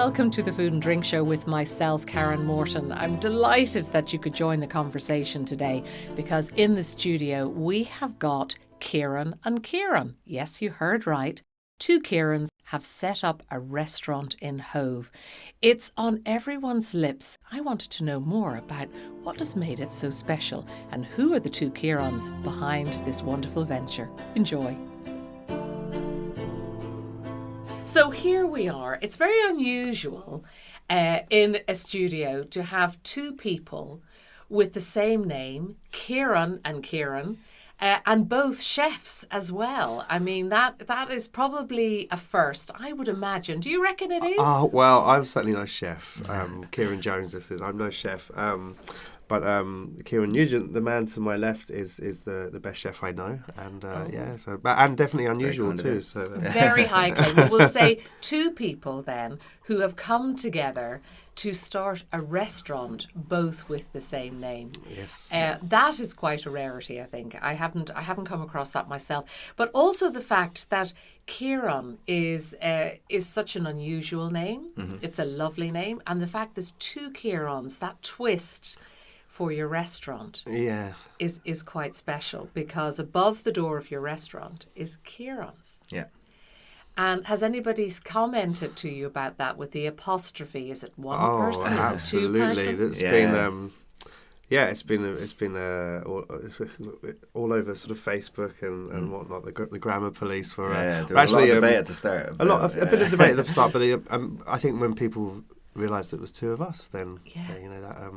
Welcome to the Food and Drink Show with myself, Karen Morton. I'm delighted that you could join the conversation today because in the studio we have got Kieran and Kieran. Yes, you heard right. Two Kierans have set up a restaurant in Hove. It's on everyone's lips. I wanted to know more about what has made it so special and who are the two Kierans behind this wonderful venture. Enjoy. So here we are. It's very unusual in a studio to have two people with the same name, Kieran and Kieran, and both chefs as well. I mean, that is probably a first, I would imagine. Do you reckon it is? Oh, well, I'm certainly no chef. Kieran Jones, this is. I'm no chef. But Kieran Nugent, the man to my left, is the best chef I know, and and definitely unusual too. So very high claim. We'll say two people then who have come together to start a restaurant, both with the same name. Yes, that is quite a rarity. I think I haven't come across that myself. But also the fact that Kieran is such an unusual name. Mm-hmm. It's a lovely name, and the fact there's two Kierans, that twist for your restaurant is quite special, because above the door of your restaurant is Clearons. Yeah. And has anybody commented to you about that with the apostrophe? Is it one person? Absolutely. Is it two person? It's been all over sort of Facebook and whatnot. The grammar police for there was actually a lot of debate at the start. A bit of debate at the start, but I think when people realised it was two of us, then that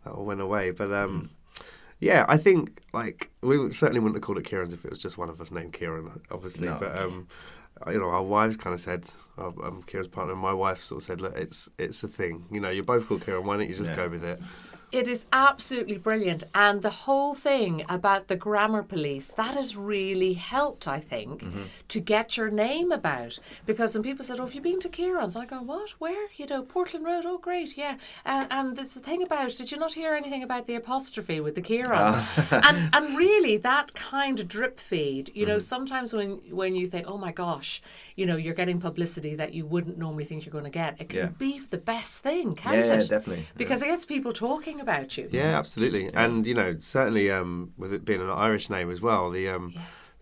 all went away. But I think we certainly wouldn't have called it Kierans if it was just one of us named Kieran, obviously. No. But our wives kind of said, I'm Kieran's partner, and my wife sort of said, look, it's the thing. You're both called Kieran. Why don't you just go with it? It is absolutely brilliant. And the whole thing about the grammar police, that has really helped, I think, to get your name about. Because when people said, have you been to Kierans? I go, what? Where? Portland Road. Oh, great, yeah. And there's the thing about, did you not hear anything about the apostrophe with the Kierans? And really, that kind of drip feed, sometimes when you think, oh my gosh, you're getting publicity that you wouldn't normally think you're going to get, it can be the best thing, can't it? Yeah, definitely. Because it gets people talking about you. Yeah, absolutely. Yeah. And, certainly with it being an Irish name as well, the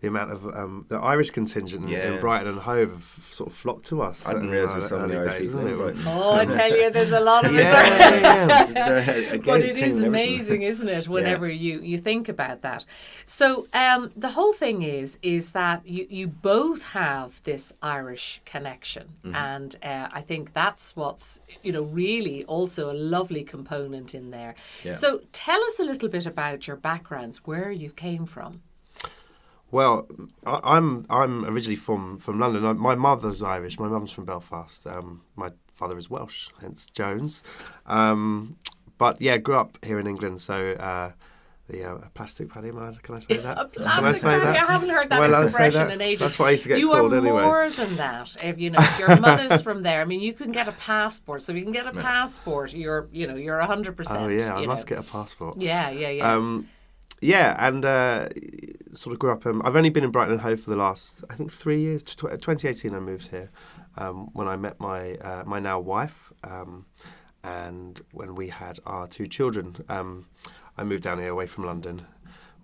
amount of the Irish contingent in Brighton and Hove have sort of flocked to us. I didn't realise there were so many Irish people in Brighton. Oh, I tell you, there's a lot of it. But it is amazing, isn't it, whenever you think about that. So the whole thing is that you both have this Irish connection. Mm-hmm. And I think that's what's, really also a lovely component in there. Yeah. So tell us a little bit about your backgrounds, where you came from. Well, I'm originally from London. My mother's Irish. My mum's from Belfast. My father is Welsh, hence Jones. But grew up here in England. So a plastic paddy, can I say that? A plastic paddy? I haven't heard that expression in ages. That's what I used to get called anyway. You are more than that. If your mother's from there, I mean, you can get a passport. So if you can get a passport, you're 100%. Oh yeah, I must get a passport. Yeah. And sort of grew up. I've only been in Brighton and Hove for the last, I think, 3 years. 2018, I moved here when I met my now wife, and when we had our two children. I moved down here away from London,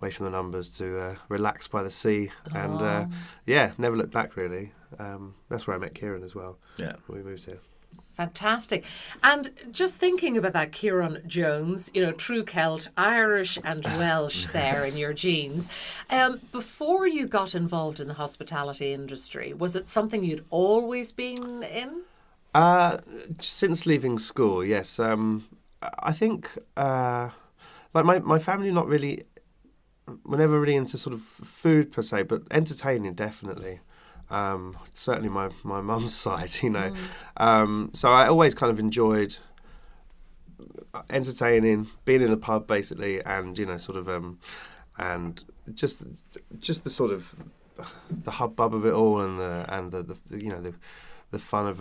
away from the numbers, to relax by the sea, and never looked back really. That's where I met Kieran as well. Yeah, when we moved here. Fantastic. And just thinking about that, Kieran Jones, true Celt, Irish and Welsh there in your genes. Before you got involved in the hospitality industry, was it something you'd always been in? Since leaving school, yes. I think, my family not really, were never really into sort of food per se, but entertaining definitely. Certainly my mum's side, So I always kind of enjoyed entertaining, being in the pub basically, and and just the sort of the hubbub of it all, and the fun of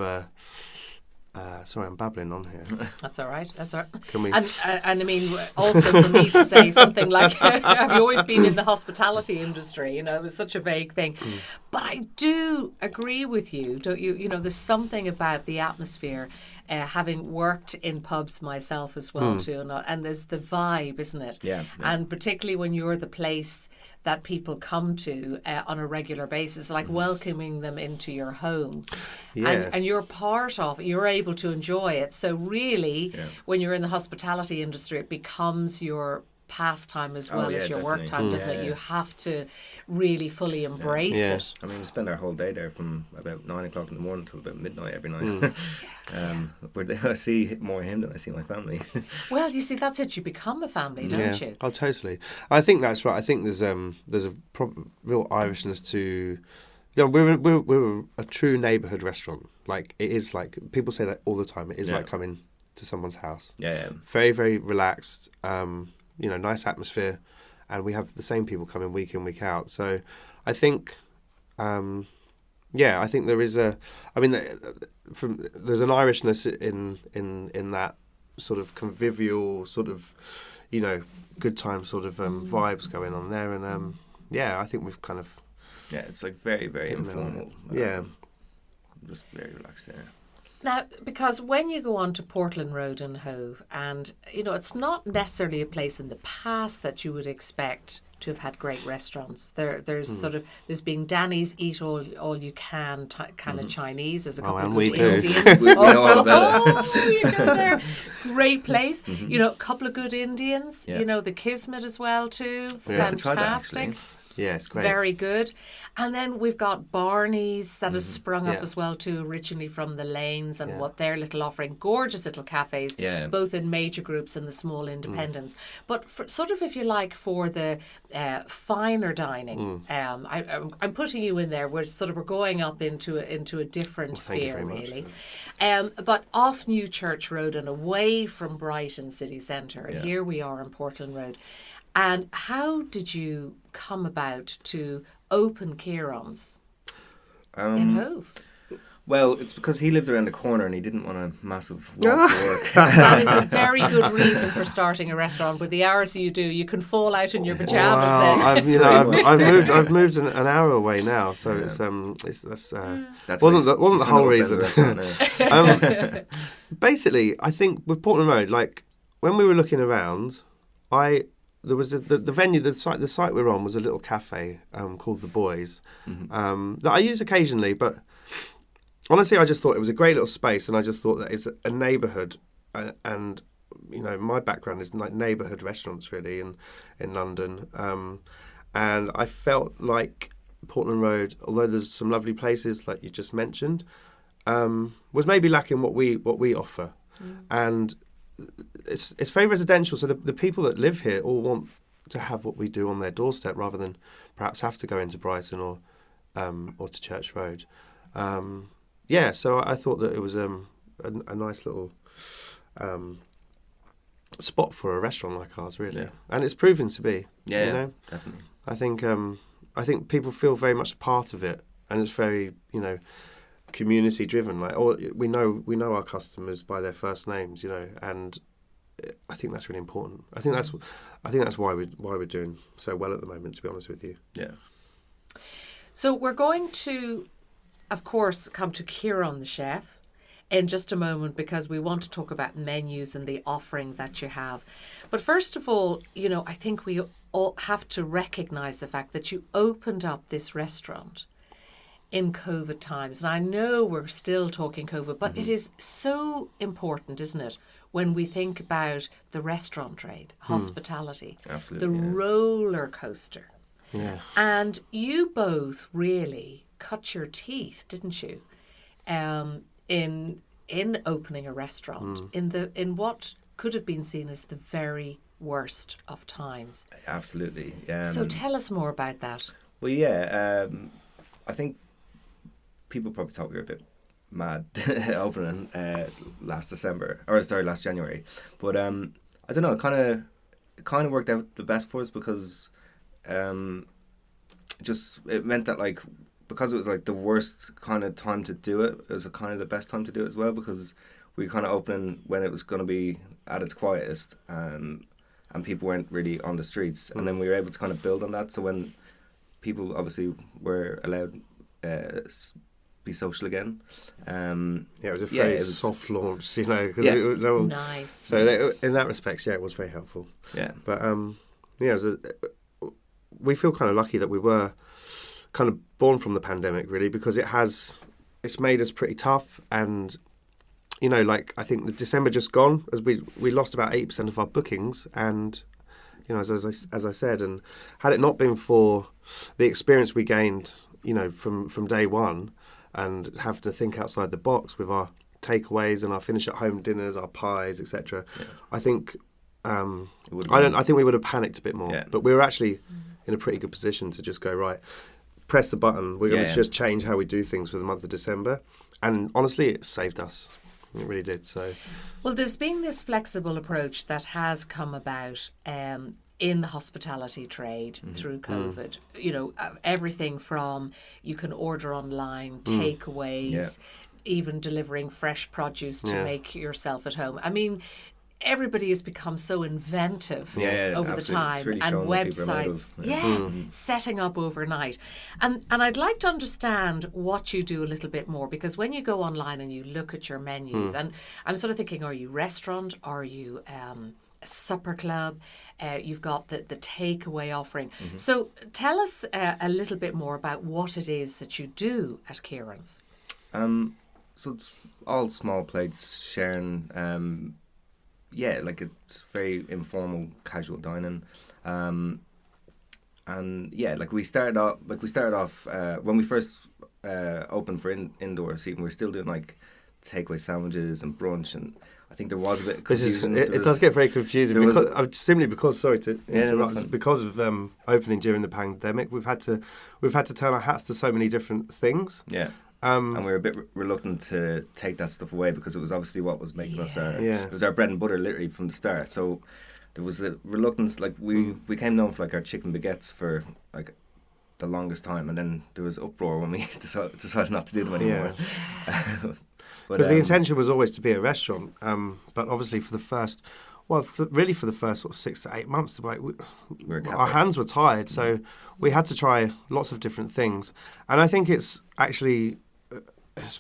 Sorry, I'm babbling on here. That's all right. That's all right. Can we? And I mean, also for me to say something like, have you always been in the hospitality industry? You know, it was such a vague thing. But I do agree with you, don't you? You know, there's something about the atmosphere, having worked in pubs myself as well too, and there's the vibe, isn't it? Yeah. And particularly when you're the place that people come to on a regular basis, like welcoming them into your home. Yeah. And you're part of it, you're able to enjoy it. So really, when you're in the hospitality industry, it becomes your pastime as well as your work time, doesn't it? You have to really fully embrace it. I mean, we spend our whole day there from about 9 o'clock in the morning till about midnight every night. I see more him than I see my family. Well, you see, that's it. You become a family, don't you? Oh, totally. I think that's right. I think there's a real Irishness to. Yeah, we're a true neighbourhood restaurant. Like, it is like, people say that all the time. It is like coming to someone's house. Yeah. Very, very relaxed. Nice atmosphere, and we have the same people coming week in, week out. So I think, I think there is there's an Irishness in that sort of convivial sort of, good time sort of vibes going on there. And I think we've kind of... Yeah, it's like very, very informal. Just very relaxed, Now, because when you go on to Portland Road in Hove, and, it's not necessarily a place in the past that you would expect to have had great restaurants. There's been Danny's Eat All You Can kind of Chinese. There's a couple of good Indian. we know all about it. You go there. Great place. A couple of good Indians. Yeah. The Kismet as well too. Fantastic. Yeah, it's great. Very good. And then we've got Barney's that has sprung up as well too, originally from the lanes and what their little offering. Gorgeous little cafes, both in major groups and the small independents. But for, sort of, if you like, for the finer dining, I'm putting you in there. We're going up into a different sphere, really. But off New Church Road and away from Brighton city centre. And here we are on Portland Road. And how did you come about to open Kierans in Hove? Well, it's because he lived around the corner and he didn't want a massive walk to work. That is a very good reason for starting a restaurant. With the hours you do, you can fall out in your pajamas then. I've moved an hour away now, so that's wasn't the whole reason. Basically, I think with Portland Road, like when we were looking around, there was the venue, the site we were on was a little cafe called The Boys that I use occasionally, but honestly I just thought it was a great little space, and I just thought that it's a neighbourhood, and my background is like neighbourhood restaurants really in London, and I felt like Portland Road, although there's some lovely places like you just mentioned, was maybe lacking what we offer, and it's very residential, so the people that live here all want to have what we do on their doorstep rather than perhaps have to go into Brighton or to Church Road. So I thought that it was a nice little spot for a restaurant like ours, really, and it's proven to be. Yeah, definitely. I think people feel very much a part of it, and it's very community driven. Like, we know our customers by their first names, and I think that's really important. I think that's why we're doing so well at the moment, to be honest with you. Yeah. So we're going to, of course, come to Kieran the chef in just a moment, because we want to talk about menus and the offering that you have. But first of all, I think we all have to recognise the fact that you opened up this restaurant in COVID times. And I know we're still talking COVID, but it is so important, isn't it, when we think about the restaurant trade, hospitality, the roller coaster. Yeah. And you both really cut your teeth, didn't you, in opening a restaurant in what could have been seen as the very worst of times. Absolutely. So tell us more about that. Well, I think people probably thought we were a bit mad opening last January, but I don't know, it kind of worked out the best for us, because it meant that, like, because it was like the worst kind of time to do it, it was kind of the best time to do it as well, because we were kind of opening when it was going to be at its quietest, and people weren't really on the streets, and then we were able to kind of build on that. So when people obviously were allowed be social again, it was a very soft launch, you know. Nice. So in that respect, it was very helpful. Yeah. But we feel kind of lucky that we were kind of born from the pandemic, really, because it's made us pretty tough. And you know, like, I think the December just gone, as we lost about 8% of our bookings, and you know, as I said, and had it not been for the experience we gained, you know, from day one, and have to think outside the box with our takeaways and our finish at home dinners, our pies, etc. I think I think we would have panicked a bit more, but we were actually in a pretty good position to just go, right, press the button. We're going to just change how we do things for the month of December, and honestly, it saved us. It really did. So, well, there's been this flexible approach that has come about in the hospitality trade through COVID. You know, everything from you can order online, takeaways, even delivering fresh produce to make yourself at home. I mean, everybody has become so inventive over the time, really, and websites, setting up overnight. And I'd like to understand what you do a little bit more, because when you go online and you look at your menus, and I'm sort of thinking, are you restaurant? Are you a supper club? You've got the takeaway offering. So tell us a little bit more about what it is that you do at Kierans. So it's all small plates, sharing. Like it's very informal, casual dining, and like we started off when we first opened for indoor seating. We were still doing like takeaway sandwiches and brunch, and I think there was a bit of confusion. It does get very confusing because sorry to interrupt. Because of opening during the pandemic, we've had to turn our hats to so many different things. Yeah. And we were a bit reluctant to take that stuff away, because it was obviously what was making us it was our bread and butter literally from the start. So there was a reluctance. Like we came known for like our chicken baguettes for like the longest time, and then there was uproar when we decided not to do them anymore. Because the intention was always to be a restaurant, but obviously for the first sort of 6 to 8 months, like our hands were tied, so we had to try lots of different things. And I think it's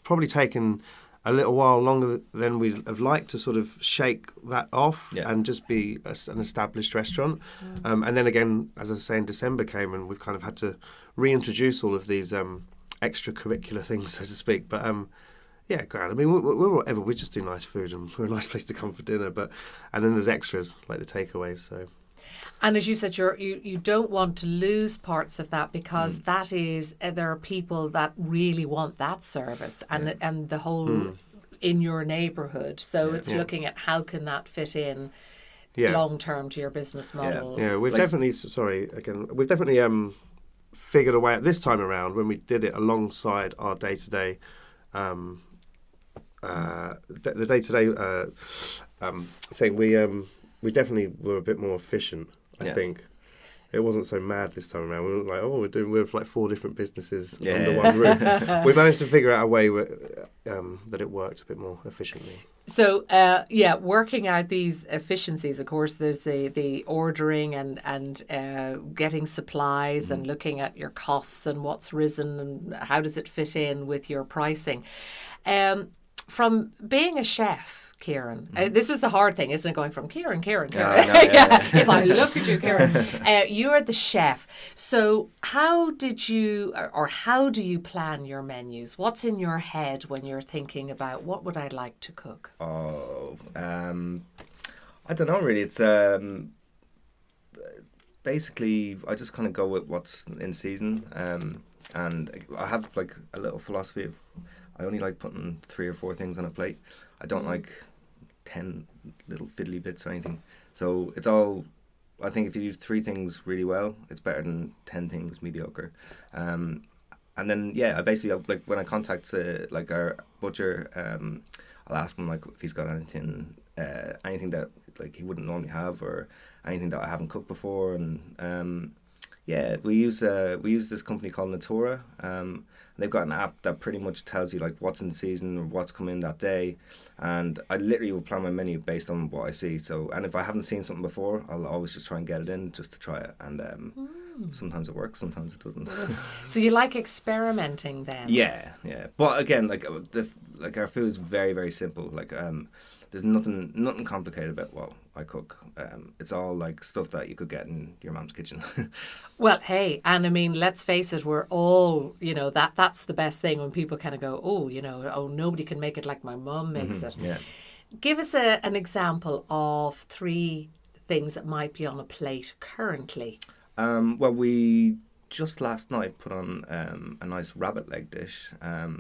probably taken a little while longer than we'd have liked to sort of shake that off and just be an established restaurant. And then again, as I was saying, December came and we've kind of had to reintroduce all of these extracurricular things, so to speak. But grand. I mean, we're whatever. We just do nice food, and we're a nice place to come for dinner. And then there's extras like the takeaways. So, and as you said, you don't want to lose parts of that, because that is there are people that really want that service and the whole in your neighbourhood. So it's looking at how can that fit in long term to your business model. Yeah, we've definitely figured a way out this time around when we did it alongside our day-to-day. The day-to-day thing, we definitely were a bit more efficient. I think it wasn't so mad this time around. We were like, we're like 4 different businesses under one roof. We managed to figure out a way that it worked a bit more efficiently. So, working out these efficiencies, of course, there's the ordering and getting supplies and looking at your costs and what's risen and how does it fit in with your pricing. From being a chef, Kieran, this is the hard thing, isn't it? Going from Kieran. If I look at you, Kieran, you're the chef. So how did you, or how do you plan your menus? What's in your head when you're thinking about what would I like to cook? I don't know really. It's basically I just kind of go with what's in season, and I have like a little philosophy of I only like putting 3 or 4 things on a plate. I don't like 10 little fiddly bits or anything. So it's all, I think if you do 3 things really well, it's better than 10 things mediocre. And then, I basically, like when I contact like our butcher, I'll ask him like if he's got anything that like he wouldn't normally have, or anything that I haven't cooked before. And Yeah, we use this company called Natura. They've got an app that pretty much tells you like what's in season or what's coming in that day, and I literally will plan my menu based on what I see. So, and if I haven't seen something before, I'll always just try and get it in just to try it. And sometimes it works, sometimes it doesn't. So you like experimenting then? Yeah. But again, like our food is very, very simple. Like there's nothing complicated about what I cook. It's all like stuff that you could get in your mum's kitchen. Well, hey, and I mean, let's face it, we're all, that's the best thing when people kind of go, nobody can make it like my mum makes it. Yeah. Give us an example of 3 things that might be on a plate currently. Well, we just last night put on a nice rabbit leg dish.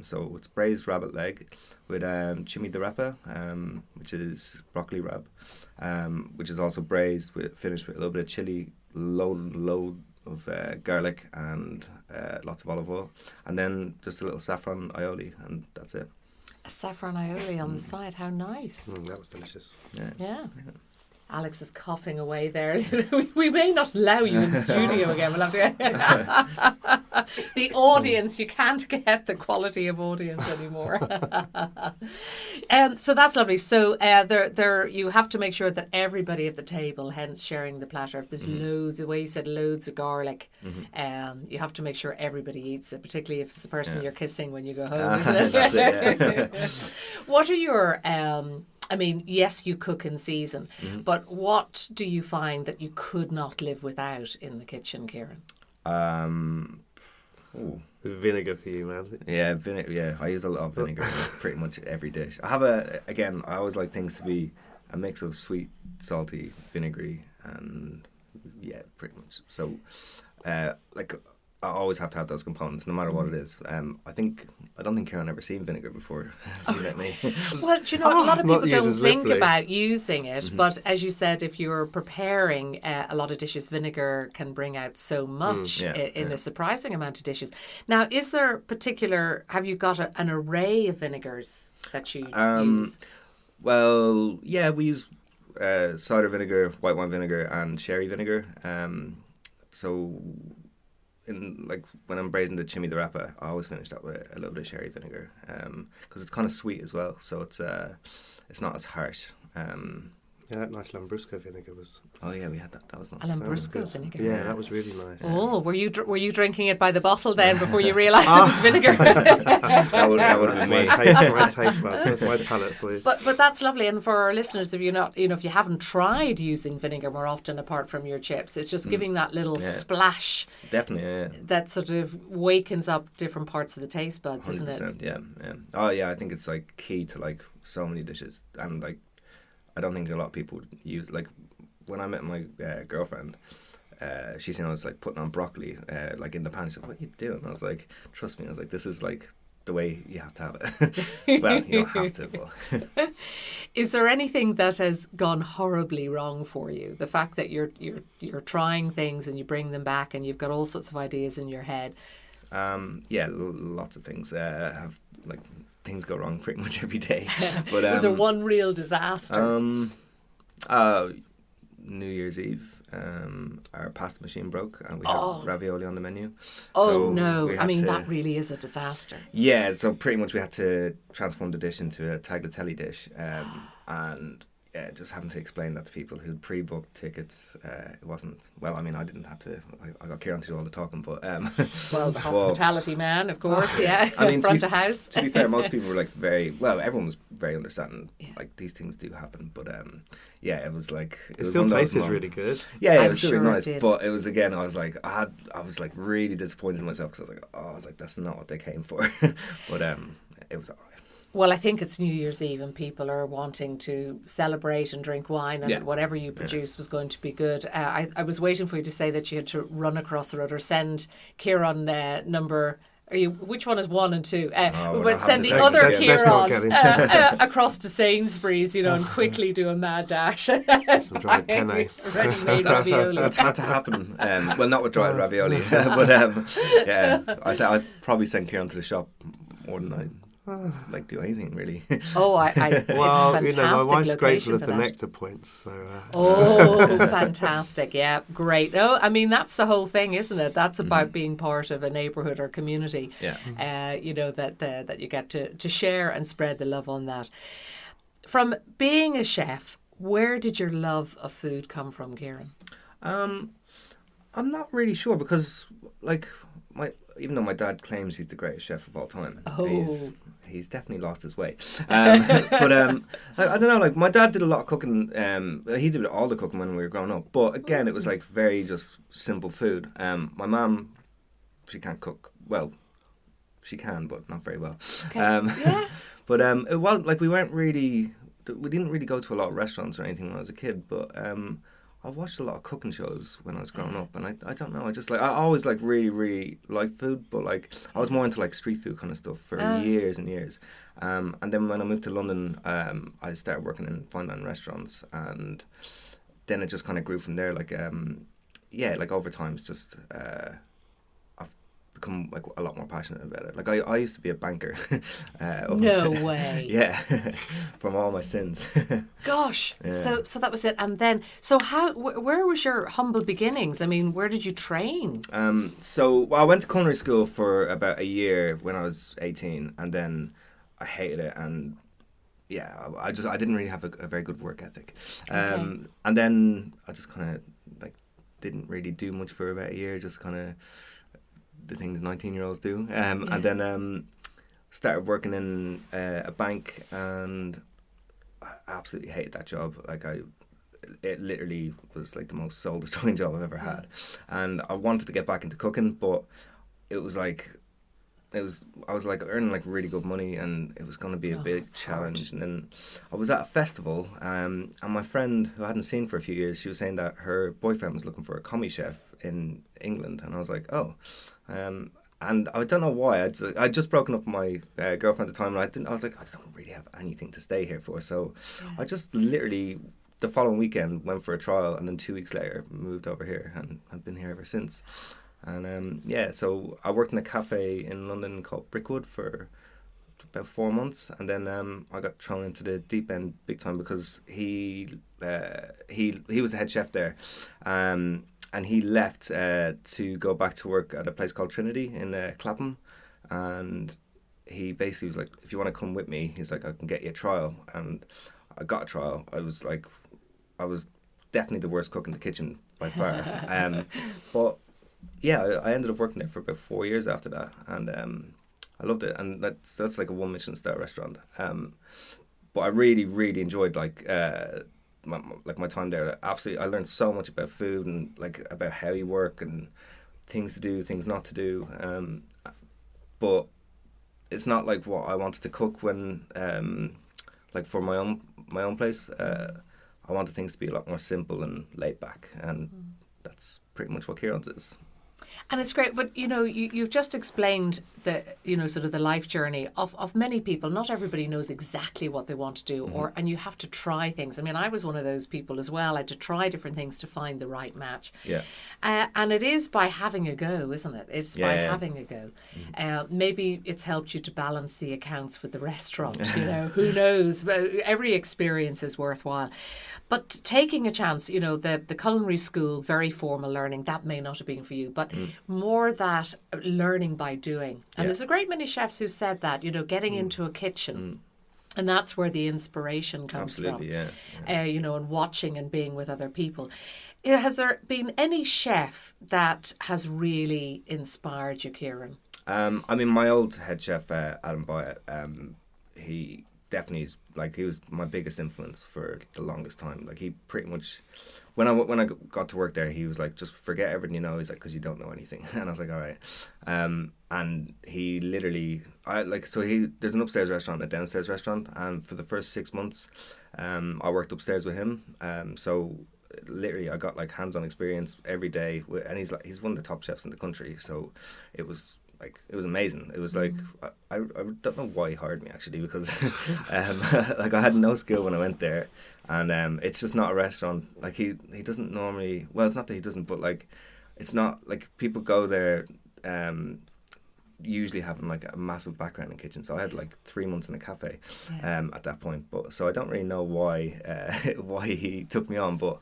So it's braised rabbit leg with chimi de rapa, which is broccoli rub, which is also braised finished with a little bit of chili, load of garlic and lots of olive oil, and then just a little saffron aioli, and that's it. A saffron aioli on the side, how nice. That was delicious. Yeah. Alex is coughing away there. We may not allow you in the studio again. We'll have to. The audience, you can't get the quality of audience anymore. So that's lovely. So there, you have to make sure that everybody at the table, hence sharing the platter. If there's loads, the way you said loads of garlic, you have to make sure everybody eats it, particularly if it's the person you're kissing when you go home. Isn't it? That's it. Yeah. What are your I mean, yes, you cook in season, but what do you find that you could not live without in the kitchen, Kieran? Vinegar for you, man. Yeah, vinegar. Yeah, I use a lot of vinegar in pretty much every dish. I always like things to be a mix of sweet, salty, vinegary, and pretty much. So, I always have to have those components, no matter what it is. I don't think Kieran ever seen vinegar before. You met me. Well, a lot of people don't think about using it, but as you said, if you're preparing a lot of dishes, vinegar can bring out so much in a surprising amount of dishes. Now, is there have you got an array of vinegars that you use? Well, yeah, we use cider vinegar, white wine vinegar, and sherry vinegar. So when I'm braising the chimi de rapa, I always finish that with a little bit of sherry vinegar, because it's kind of sweet as well, so it's not as harsh. That nice Lambrusco vinegar was. Oh yeah, we had that. That was nice. A Lambrusco vinegar. Yeah, that was really nice. Oh, were you drinking it by the bottle then before you realised it was vinegar? that would have been me. My taste buds. That's my palate for you. But that's lovely. And for our listeners, if if you haven't tried using vinegar more often apart from your chips, it's just giving that little splash. Definitely, yeah. That sort of wakens up different parts of the taste buds, 100%, isn't it? Yeah. Oh yeah, I think it's like key to like so many dishes, and like I don't think a lot of people use, like when I met my girlfriend, she seen I was like putting on broccoli like in the pan. She said, "What are you doing?" I was like, "Trust me." I was like, "This is like the way you have to have it." Well, you don't have to, but. Is there anything that has gone horribly wrong for you? The fact that you're trying things and you bring them back and you've got all sorts of ideas in your head. Lots of things have like. Things go wrong pretty much every day. But was there one real disaster? New Year's Eve, our pasta machine broke and we had ravioli on the menu. Oh so no! I mean that really is a disaster. Yeah, so pretty much we had to transform the dish into a tagliatelle dish, and just having to explain that to people who'd pre-booked tickets. It wasn't, well, I mean, I didn't have to, I got Kieran to do all the talking, but... well, the hospitality man, of course, yeah, I mean, front of house. To be fair, most people were like everyone was very understanding, like these things do happen, but it was like... It still tasted really good. Yeah, it was still really nice, but it was, again, I was like really disappointed in myself, because I was like, that's not what they came for, but it was alright. Well, I think it's New Year's Eve and people are wanting to celebrate and drink wine, and whatever you produce was going to be good. I was waiting for you to say that you had to run across the road or send Kieran number... which one is 1 and 2? But send the other Kieran across to Sainsbury's, and quickly do a mad dash. Some dried penne. Ready-made ravioli. That had to happen. Well, not with dried ravioli, but I said I'd probably send Kieran to the shop more than like do anything really. Oh, Well, it's fantastic my wife's location grateful of for the that. nectar points. So. Oh, fantastic. Yeah, great. No, I mean, that's the whole thing, isn't it? That's about being part of a neighbourhood or community. Yeah. You know, that you get to share and spread the love on that. From being a chef, where did your love of food come from, Kieran? I'm not really sure because, like, even though my dad claims he's the greatest chef of all time, he's definitely lost his way. But I don't know. Like, my dad did a lot of cooking. He did all the cooking when we were growing up. But again, it was like very just simple food. My mum, she can't cook well. She can, but not very well. Okay. Yeah. But it was like we didn't really go to a lot of restaurants or anything when I was a kid. But I watched a lot of cooking shows when I was growing up, and I don't know, I always like really, really liked food, but like I was more into like street food kind of stuff for years and years. And then when I moved to London, I started working in fine dining restaurants, and then it just kind of grew from there. Like like over time, it's just I've become like a lot more passionate about it. Like I used to be a banker. No way. Yeah, from all my sins. Gosh. Yeah. So that was it. And then, so where was your humble beginnings? I mean, where did you train? So I went to culinary school for about a year when I was 18, and then I hated it, and yeah, I didn't really have a very good work ethic. And then I just kind of like didn't really do much for about a year, just kind of the things 19-year-olds do. And then started working in a bank, and I absolutely hated that job. Like it literally was like the most soul destroying job I've ever had. And I wanted to get back into cooking, but I was like earning like really good money, and it was going to be a big challenge. And then I was at a festival, and my friend who I hadn't seen for a few years, she was saying that her boyfriend was looking for a commis chef in England, and I was like, oh. And I don't know why. I'd just broken up with my girlfriend at the time, and I was like, I don't really have anything to stay here for. So I just literally, the following weekend, went for a trial, and then 2 weeks later moved over here, and I've been here ever since. And so I worked in a cafe in London called Brickwood for about 4 months, and then I got thrown into the deep end big time because he was the head chef there. And he left to go back to work at a place called Trinity in Clapham. And he basically was like, if you want to come with me, he's like, I can get you a trial. And I got a trial. I was definitely the worst cook in the kitchen by far. But yeah, I ended up working there for about 4 years after that. And I loved it. And that's like a 1 Michelin star restaurant. But I really, really enjoyed my time there. Absolutely, I learned so much about food and like about how you work and things to do, things not to do. But it's not like what I wanted to cook when, like for my own place. I wanted things to be a lot more simple and laid back, and that's pretty much what Kierans is. And it's great, but you've just explained the sort of the life journey of many people. Not everybody knows exactly what they want to do, and you have to try things. I mean, I was one of those people as well. I had to try different things to find the right match. Yeah. And it is by having a go, isn't it? It's by having a go. Maybe it's helped you to balance the accounts with the restaurant. Who knows? Every experience is worthwhile. But taking a chance, the culinary school, very formal learning, that may not have been for you, but more that learning by doing. And there's a great many chefs who've said that, getting into a kitchen. And that's where the inspiration comes from. Yeah. And watching and being with other people. Has there been any chef that has really inspired you, Kieran? I mean, my old head chef, Adam Byatt, he definitely is, like, he was my biggest influence for the longest time. Like, he pretty much, when I got to work there, he was like, just forget everything you know. He's like, because you don't know anything. And I was like, all right. And he literally, there's an upstairs restaurant and a downstairs restaurant, and for the first 6 months, I worked upstairs with him. So literally, I got like hands-on experience every day, and he's one of the top chefs in the country. So it was amazing. It was like, I don't know why he hired me, actually, because like I had no skill when I went there, and it's just not a restaurant. Like he doesn't normally, well, it's not that he doesn't, but like it's not like people go there, usually having like a massive background in kitchen, so I had like 3 months in a cafe Yeah. at that point. But so I don't really know why why he took me on, but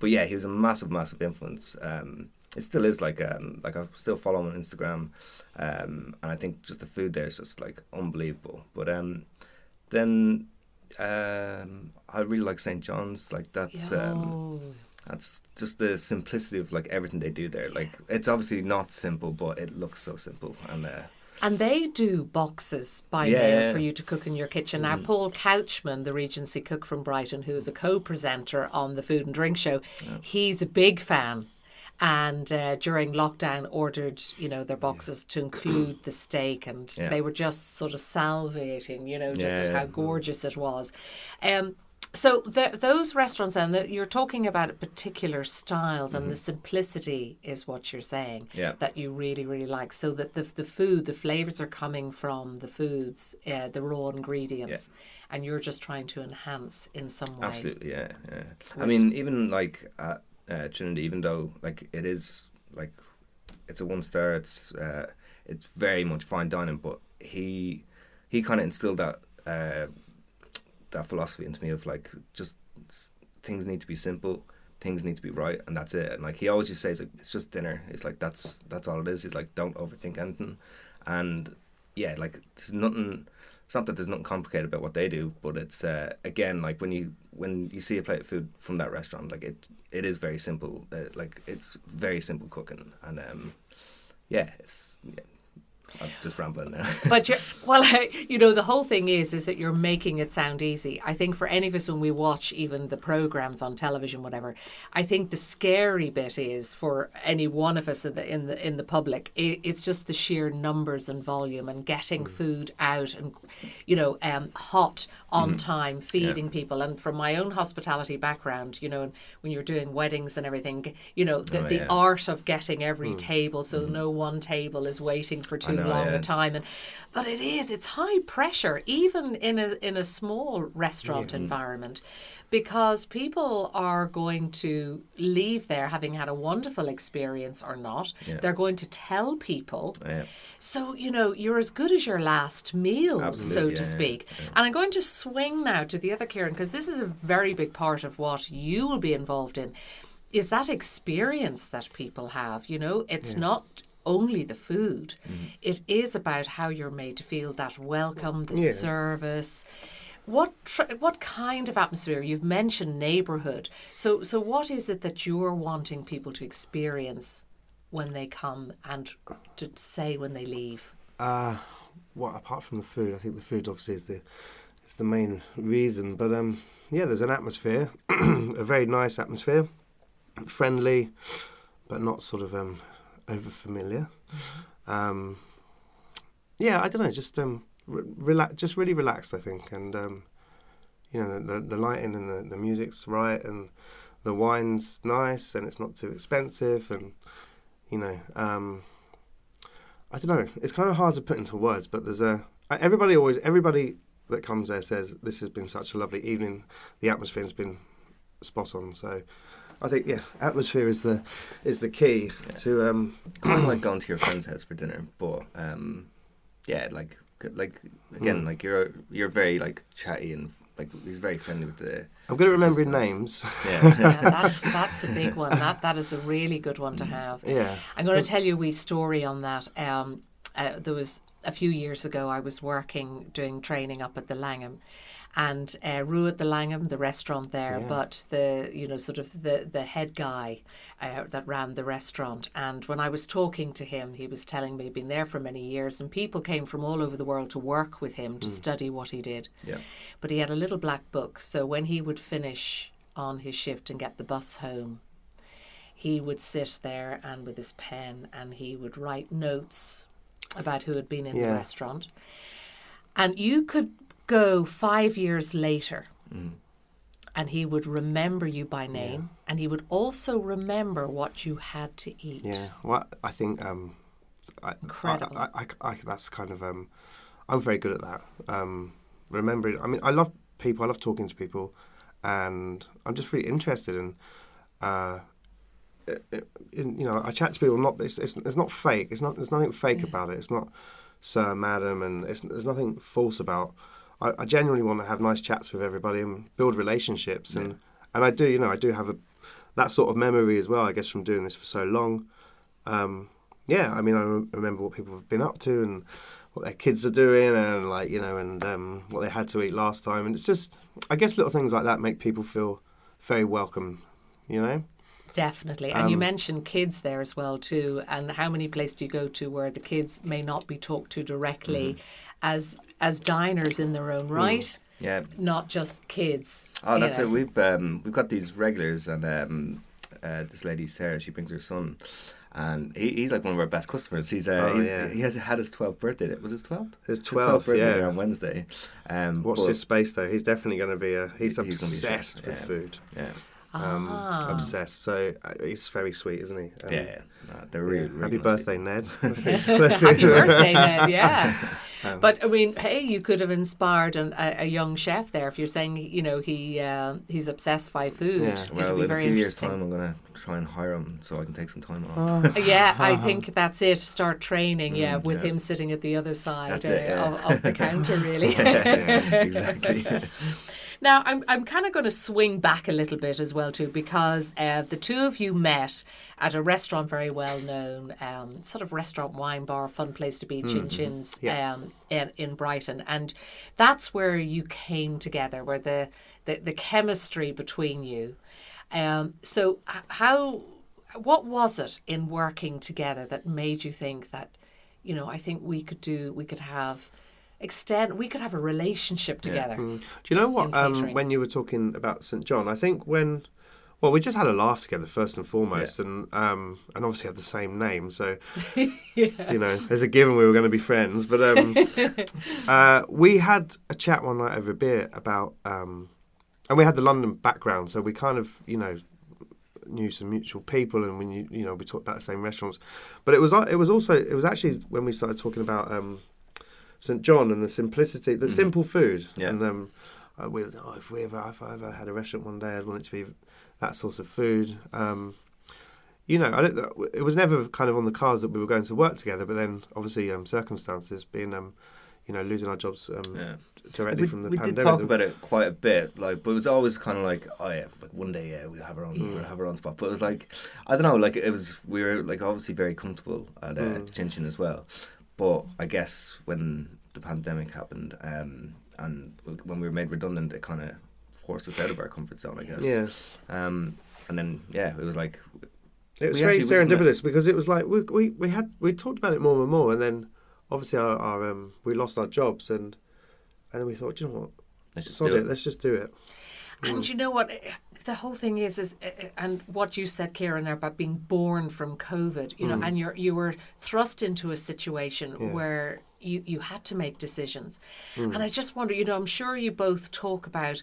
yeah, he was a massive influence. It still is like I still follow him on Instagram, and I think just the food there is just like unbelievable. But then I really like St. John's. Like that's just the simplicity of like everything they do there. Like it's obviously not simple, but it looks so simple. And they do boxes by mail for you to cook in your kitchen. Now, Paul Couchman, the Regency cook from Brighton, who is a co-presenter on the Food and Drink Show, he's a big fan. And during lockdown ordered, their boxes to include the steak, and they were just sort of salivating, at how gorgeous it was. So those restaurants, and you're talking about particular styles, and the simplicity is what you're saying that you really, really like. So that the food, the flavours are coming from the foods, the raw ingredients, and you're just trying to enhance in some way. Absolutely, yeah. I mean, even like at Trinity, even though like it is like it's a 1-star, it's very much fine dining, but he kind of instilled that philosophy into me of like just things need to be simple, things need to be right, and that's it. And like he always just says, like, it's just dinner. It's like that's all it is. He's like, don't overthink anything. And yeah, like there's nothing. It's not that there's nothing complicated about what they do, but it's again like when you see a plate of food from that restaurant, like it is very simple. Like it's very simple cooking, and it's. Yeah. I'm just rambling now. But the whole thing is that you're making it sound easy. I think for any of us when we watch even the programs on television, whatever, I think the scary bit is for any one of us in the public. It's just the sheer numbers and volume and getting food out and hot on time, feeding people. And from my own hospitality background, when you're doing weddings and everything, the art of getting every table so no one table is waiting for too long a time, but it's high pressure even in a small restaurant environment, because people are going to leave there having had a wonderful experience or not. They're going to tell people. So, you're as good as your last meal, so to speak. And I'm going to swing now to the other Kieran, because this is a very big part of what you will be involved in, is that experience that people have. It's not only the food. It is about how you're made to feel, that welcome, the service. What kind of atmosphere? You've mentioned neighbourhood. So what is it that you're wanting people to experience when they come and to say when they leave? Apart from the food, I think the food obviously is the main reason. But there's an atmosphere, a very nice atmosphere, friendly, but not sort of over familiar. I don't know, just just really relaxed, I think, and the lighting and the music's right, and the wine's nice, and it's not too expensive, and I don't know, it's kind of hard to put into words, but there's everybody that comes there says this has been such a lovely evening, the atmosphere has been spot on. So I think atmosphere is the key to kind of like going to your friend's house for dinner, but like again, like you're very like chatty, and like he's very friendly with the. I'm good at remembering names. That's a big one. That is a really good one to have. Yeah, I'm going to tell you a wee story on that. There was a few years ago I was doing training up at the Langham. And Rue at the Langham, the restaurant there, but the head guy that ran the restaurant. And when I was talking to him, he was telling me he'd been there for many years, and people came from all over the world to work with him to study what he did. Yeah. But he had a little black book, so when he would finish on his shift and get the bus home, he would sit there and with his pen, and he would write notes about who had been in the restaurant. And you could go 5 years later and he would remember you by name, and he would also remember what you had to eat. I think incredible. I that's kind of I'm very good at that, remembering. I mean, I love people, I love talking to people, and I'm just really interested in I chat to people. It's not fake. There's nothing fake about it. It's not Sir, Madam, and there's nothing false about. I genuinely want to have nice chats with everybody and build relationships, and I do have that sort of memory as well. I guess from doing this for so long. I mean, I remember what people have been up to and what their kids are doing, and what they had to eat last time, and it's just, I guess, little things like that make people feel very welcome. Definitely. And you mentioned kids there as well too, and how many places do you go to where the kids may not be talked to directly as diners in their own right? Yeah. Not just kids. Oh, that's it. We've got these regulars, and this lady Sarah, she brings her son, and he's like one of our best customers. He has had his 12th birthday. Was his 12th? His 12th birthday on Wednesday. Watch this space though. He's definitely going to be he's obsessed with food. Yeah. Obsessed. So he's very sweet, isn't he? They're really happy birthday, Ned. Happy birthday, Ned. Yeah. But I mean, hey, you could have inspired a young chef there if you're saying, he's obsessed by food. Yeah. Well, be in very a few years' interesting. time, I'm going to try and hire him so I can take some time off. Yeah, I think that's it. Start training, with him sitting at the other side of the counter, really. Yeah, exactly. Now, I'm kind of going to swing back a little bit as well, too, because the two of you met at a restaurant very well known, sort of restaurant, wine bar, fun place to be, Chin Chin's, in Brighton. And that's where you came together, where the chemistry between you. So what was it in working together that made you think that, I think we could have a relationship together. Do you know what? When you were talking about St. John, I think we just had a laugh together first and foremost, and obviously had the same name, so there's a given we were going to be friends. But we had a chat one night over a beer about, and we had the London background, so we kind of knew some mutual people, and we talked about the same restaurants. But it was actually when we started talking about St. John and the simplicity, the simple food. Yeah. And if I ever had a restaurant one day, I'd want it to be that sort of food. It was never kind of on the cards that we were going to work together. But then, obviously, circumstances being, losing our jobs directly from the pandemic. We did talk about it quite a bit, but it was always kind of like, one day, we'll have our own spot. But it was like, I don't know, we were like obviously very comfortable at Chin Chin as well. But I guess when the pandemic happened, and when we were made redundant, it kind of forced us out of our comfort zone, I guess. Yeah. And then it was like it was very serendipitous because it was like we talked about it more and more, and then obviously our we lost our jobs, and then we thought, you know what, let's just do it. And you know what? The whole thing is, and what you said, Kieran, there about being born from COVID, and you were thrust into a situation where you had to make decisions. And I just wonder, I'm sure you both talk about,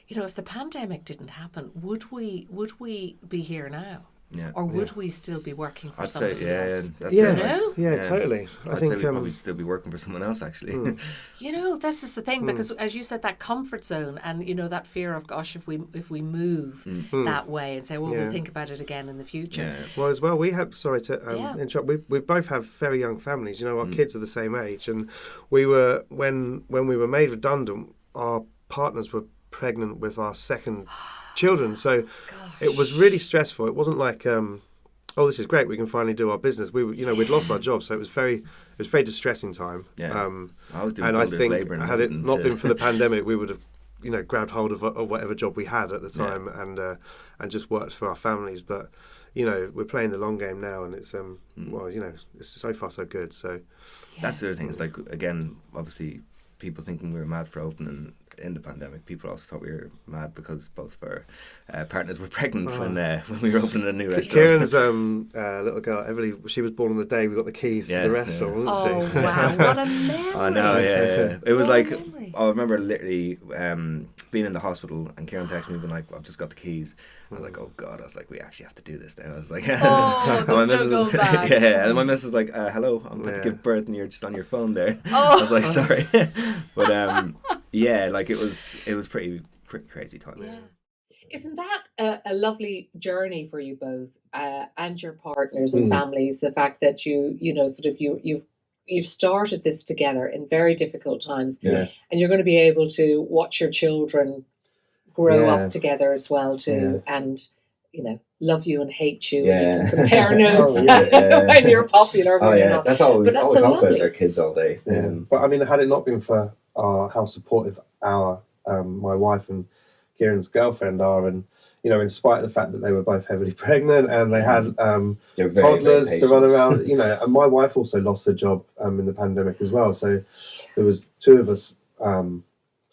if the pandemic didn't happen, would we be here now? Yeah. Or would we still be working for somebody else? Totally. I think we'd probably still be working for someone else, actually. This is the thing, because as you said, that comfort zone and, that fear of, gosh, if we move that way and say, we'll think about it again in the future. Yeah. well, as well, we have, sorry to interrupt, we both have very young families. Our kids are the same age, and we were, when we were made redundant, our partners were pregnant with our second children, so it was really stressful. It wasn't like this is great, we can finally do our business. We we'd lost our job, so it was very distressing time. I was doing labor, and had it not been for the pandemic, we would have grabbed hold of whatever job we had at the time, and just worked for our families. But we're playing the long game now, and it's it's so far so good. So that's the other thing. It's like, again, obviously people thinking we were mad for opening in the pandemic. People also thought we were mad because both of our partners were pregnant when we were opening a new restaurant. Kieran's little girl, Emily, she was born on the day we got the keys to the restaurant, wasn't she? Wow, what a memory. I know, yeah. It was like, I remember literally being in the hospital and Kieran texted me being like, I've just got the keys. I was like, oh God. I was like, we actually have to do this now. I was like, there's no going back. And then my missus was like, hello, I'm about to give birth and you're just on your phone there. I was like, sorry. But it was pretty crazy times. Isn't that a lovely journey for you both and your partners and families? The fact that you know, sort of you've started this together in very difficult times, Yeah. and you're going to be able to watch your children grow Yeah. up together as well too, and you know, love you and hate you. Yeah. And you can compare notes Oh, yeah. when you're popular. Oh when you're yeah, not. that's all. But We that's always so talk about lovely. our kids all day. Yeah. But I mean, had it not been for how supportive our my wife and Kieran's girlfriend are, and you know, in spite of the fact that they were both heavily pregnant and they had They're very, toddlers very to run patient. around, you know, and my wife also lost her job in the pandemic as well. So there was two of us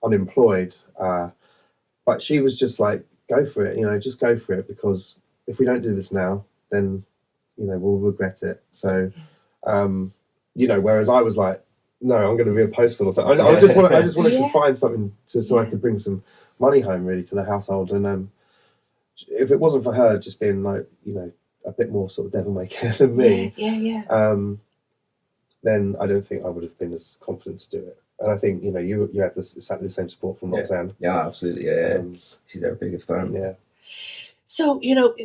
unemployed, but she was just like, go for it, you know, just go for it, because if we don't do this now, then you know we'll regret it. So you know, whereas I was like, no, I'm going to be a postman or something. I just wanted Yeah. to find something so I could bring some money home really to the household. And if it wasn't for her just being like, you know, a bit more sort of devil may care than me, then I don't think I would have been as confident to do it. And I think, you know, you had exactly the same support from Roxanne. Yeah, absolutely. Yeah, she's our biggest fan. Yeah. So, you know,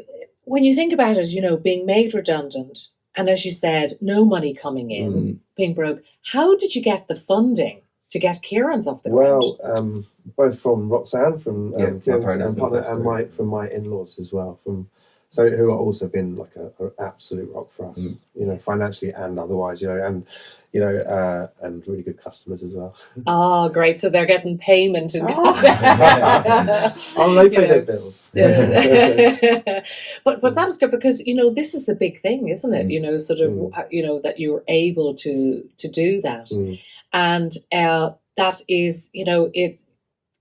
when you think about it, you know, being made redundant, and as you said, no money coming in, being broke, how did you get the funding to get Kierans off the ground? Well, both from Roxanne, from Kierans and partner, and from my in-laws as well, who have also been like an absolute rock for us, you know, financially and otherwise, you know, and really good customers as well. Oh, great! So they're getting payment, and they pay their bills. But that is good, because you know this is the big thing, isn't it? You know, sort of you know, that you're able to do that, and that is, you know,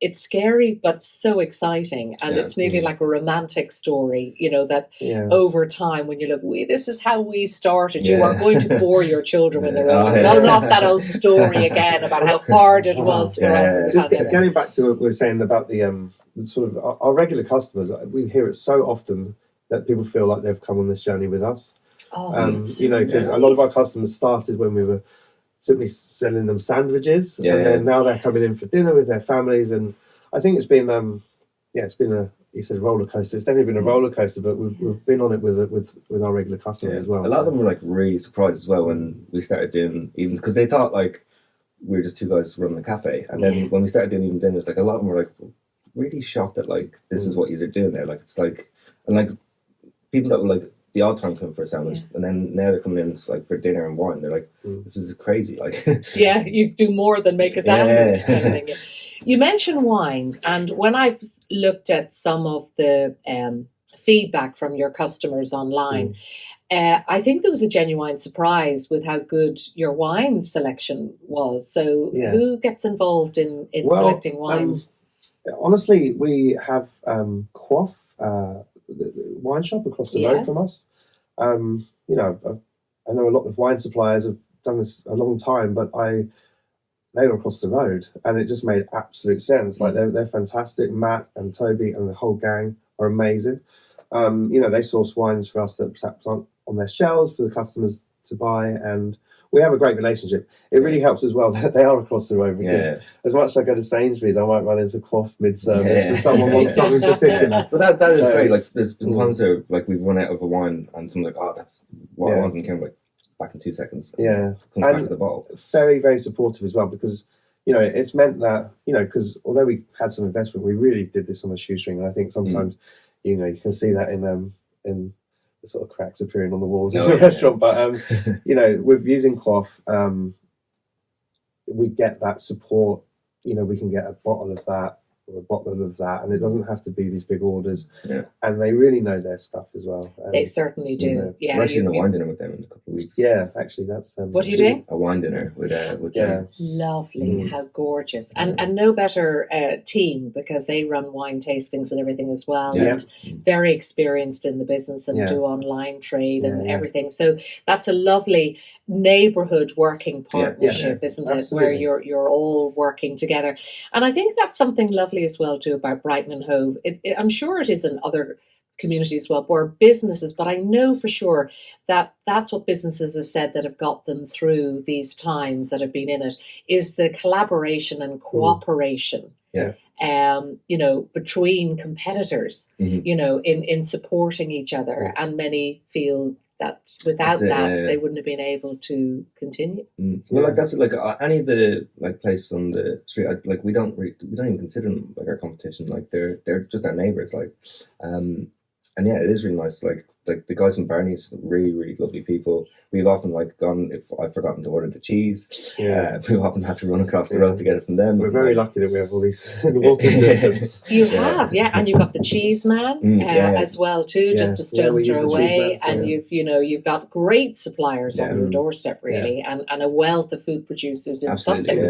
it's scary but so exciting, and it's nearly like a romantic story, you know, that over time when you look, this is how we started. You are going to bore your children when they're going off that old story again about how hard it was for us. Just getting back to what we were saying about the sort of our regular customers, we hear it so often that people feel like they've come on this journey with us. You know, because a lot of our customers started when we were simply selling them sandwiches, and then now they're coming in for dinner with their families. And I think it's been it's been you said roller coaster. It's definitely been a roller coaster, but we've been on it with our regular customers as well. A lot of them were like really surprised as well when we started doing evens, because they thought like we were just two guys running a cafe, and then when we started doing even dinners, like a lot of them were like really shocked that like this is what you're doing there. Like it's like, and like people that were like the odd time coming for a sandwich, and then now they're coming in like for dinner and wine. They're like, this is crazy. Like, you do more than make a sandwich. Kind of thing. You mentioned wines, and when I've looked at some of the feedback from your customers online, I think there was a genuine surprise with how good your wine selection was. So who gets involved in selecting wines? Honestly, we have Quaff, wine shop across the road from us. You know, I know a lot of wine suppliers have done this a long time, but they were across the road, and it just made absolute sense. Like they're fantastic. Matt and Toby and the whole gang are amazing. You know, they source wines for us that perhaps aren't on their shelves for the customers to buy, and we have a great relationship. It really helps as well that they are across the road, because as much as I go to Sainsbury's, I might run into Quaff mid-service if someone wants something particular. But that is great. Like there's been times where like we've run out of a wine and someone's like, oh, that's what I want, and came like back in 2 seconds. Comes back with the bottle. Very, very supportive as well, because you know it's meant that, you know, because although we had some investment, we really did this on a shoestring, and I think sometimes you know you can see that in the sort of cracks appearing on the walls of the restaurant. But you know, with using Quaff, we get that support. You know, we can get a bottle of that or a bottle of that, and it doesn't have to be these big orders. And they really know their stuff as well. They certainly do. You know, we're actually in a wine dinner with them in a couple of weeks. Yeah, actually, that's what are you doing? A wine dinner with them. Lovely, how gorgeous, and no better team, because they run wine tastings and everything as well, and very experienced in the business and do online trade and everything. So that's a lovely neighborhood working partnership, isn't it? Where you're all working together, and I think that's something lovely as well too about Brighton and Hove. I'm sure it is in other community as well, or businesses, but I know for sure that that's what businesses have said that have got them through these times that have been in it, is the collaboration and cooperation. Yeah. Between competitors, in supporting each other, and many feel that without they wouldn't have been able to continue. Well, like that's like any of the like places on the street. Like we don't even consider them like our competition. Like they're just our neighbours. Like, and yeah, it is really nice. Like the guys from Barney's, really really lovely people. We've often like gone if I've forgotten to order the cheese. We've often had to run across the road to get it from them. We're very lucky that we have all these walking distance. You have, and you've got the cheese man as well too, just a stone throw away, and you've got great suppliers on your doorstep really, and a wealth of food producers in Sussex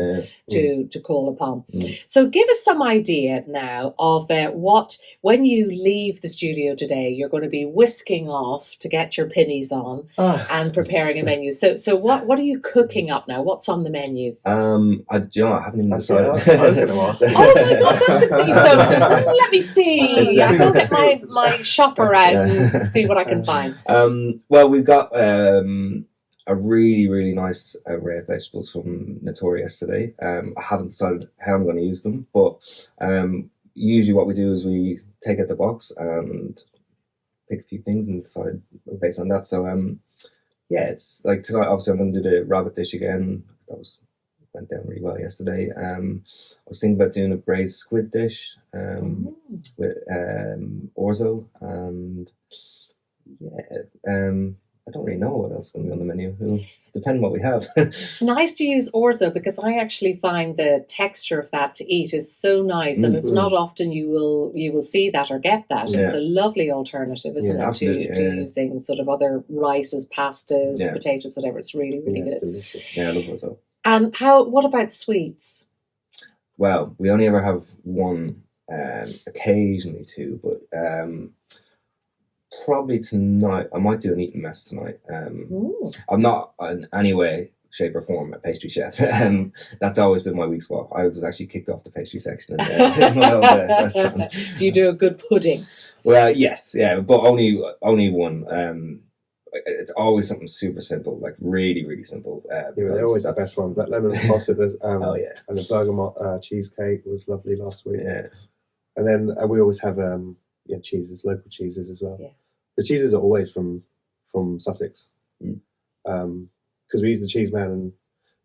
to call upon. So give us some idea now of what, when you leave the studio today, you're going to be whisking off to get your pinnies on and preparing a menu. So what are you cooking up now? What's on the menu? I haven't even decided. I was going to ask. Oh my God, that's exciting. So just let me see. I'll get my shopper out and see what I can find. Well, we've got a really, really nice array of vegetables from Notori yesterday. I haven't decided how I'm going to use them, but usually what we do is we take out the box and pick a few things and decide based on that. So it's like tonight obviously I'm going to do the rabbit dish again, because that went down really well yesterday. I was thinking about doing a braised squid dish with orzo, and I don't really know what else is going to be on the menu. It'll depend on what we have. Nice to use orzo, because I actually find the texture of that to eat is so nice, and it's not often you will see that or get that. It's a lovely alternative, isn't it, to using sort of other rices, pastas, potatoes, whatever. It's really, really good. Delicious. Yeah, I love orzo. And what about sweets? Well, we only ever have one, occasionally two, but probably tonight I might do an eating mess tonight. I'm not in any way, shape or form a pastry chef. That's always been my weak spot. I was actually kicked off the pastry section in my old restaurant. So you do a good pudding? Well, yes, but only one. It's always something super simple, like really, really simple. They're always the best ones. That lemon frosted, and the bergamot cheesecake was lovely last week. Yeah, and then we always have cheeses, local cheeses as well. Yeah. The cheeses are always from Sussex, because we use the cheese man, and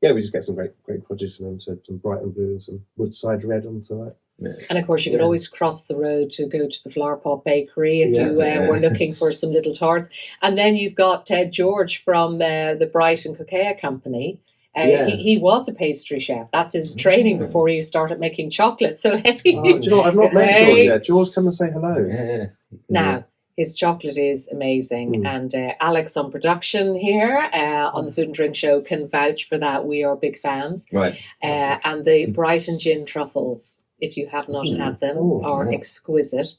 we just get some great produce from them. So some Brighton blue and some Woodside red on tonight. Yeah. And of course, you could always cross the road to go to the Flower Pot Bakery if you were looking for some little tarts. And then you've got George from the Brighton Cacao Company. He was a pastry chef. That's his training before he started making chocolate. So do you know what? I've not met George yet. George, come and say hello. Yeah. Now, his chocolate is amazing. And Alex on production here on the Food and Drink Show can vouch for that. We are big fans. Right. And the Brighton gin truffles, if you have not had them, are exquisite.